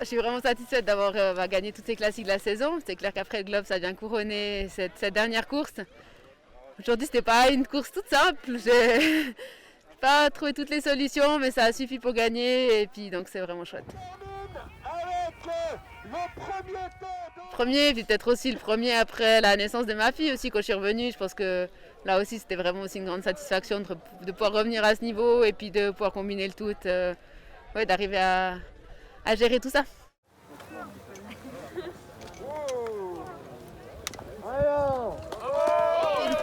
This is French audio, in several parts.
Je suis vraiment satisfaite d'avoir gagné toutes ces classiques de la saison. C'est clair qu'après le Globe, ça vient couronner cette dernière course. Aujourd'hui, c'était pas une course toute simple. J'ai pas trouvé toutes les solutions, mais ça a suffi pour gagner. Et puis, donc, c'est vraiment chouette. Premier, puis peut-être aussi le premier après la naissance de ma fille aussi, quand je suis revenue. Je pense que là aussi, c'était vraiment aussi une grande satisfaction de pouvoir revenir à ce niveau et puis de pouvoir combiner le tout, ouais, d'arriver à gérer tout ça.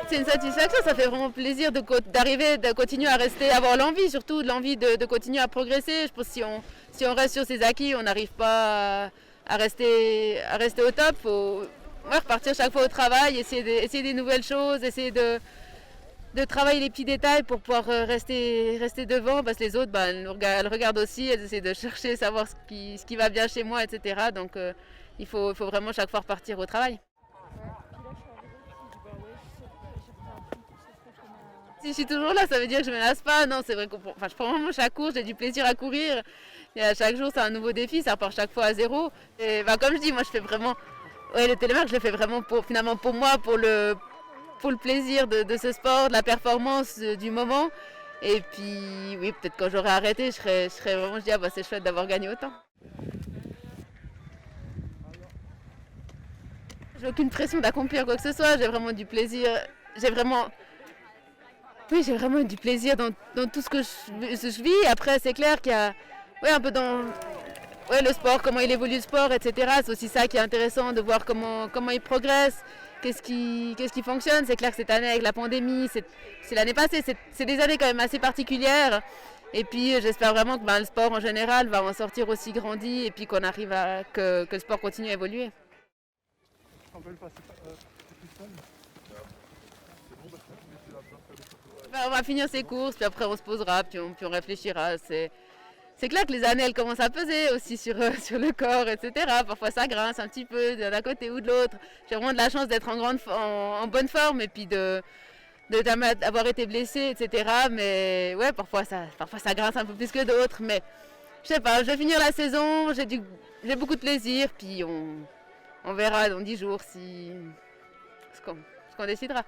C'est une satisfaction, ça fait vraiment plaisir d'arriver, de continuer à rester, avoir l'envie, surtout l'envie de continuer à progresser. Je pense que si on reste sur ses acquis, on n'arrive pas à rester au top. Il faut repartir chaque fois au travail, essayer des nouvelles choses, essayer de travailler les petits détails pour pouvoir rester devant, parce que les autres, elles regardent aussi, elles essaient de chercher, savoir ce qui va bien chez moi, etc. Donc il faut vraiment chaque fois repartir au travail. Si je suis toujours là, ça veut dire que je ne me lasse pas. Non, c'est vrai que je prends vraiment chaque course, j'ai du plaisir à courir. Et à chaque jour, c'est un nouveau défi, ça repart chaque fois à zéro. Et comme je dis, moi, je fais vraiment. Ouais, le télémarque, je le fais vraiment finalement pour moi, pour le plaisir de ce sport, de la performance du moment. Et puis, oui, peut-être quand j'aurai arrêté, je serais vraiment. Je dis, c'est chouette d'avoir gagné autant. J'ai aucune pression d'accomplir quoi que ce soit, j'ai vraiment du plaisir. J'ai vraiment. Oui, j'ai vraiment eu du plaisir dans tout ce que je vis. Après, c'est clair qu'il y a un peu dans le sport, comment il évolue le sport, etc. C'est aussi ça qui est intéressant de voir comment il progresse, qu'est-ce qui fonctionne. C'est clair que cette année avec la pandémie, c'est l'année passée, c'est des années quand même assez particulières. Et puis j'espère vraiment que le sport en général va en sortir aussi grandi et puis qu'on arrive que le sport continue à évoluer. On va finir ses courses, puis après on se posera, puis on réfléchira. C'est clair que les années elles commencent à peser aussi sur le corps, etc. Parfois ça grince un petit peu d'un côté ou de l'autre. J'ai vraiment de la chance d'être en bonne forme et puis d'avoir été blessée, etc. Mais ouais, parfois ça grince un peu plus que d'autres. Mais je sais pas, je vais finir la saison, j'ai beaucoup de plaisir, puis on verra dans 10 jours ce qu'on décidera.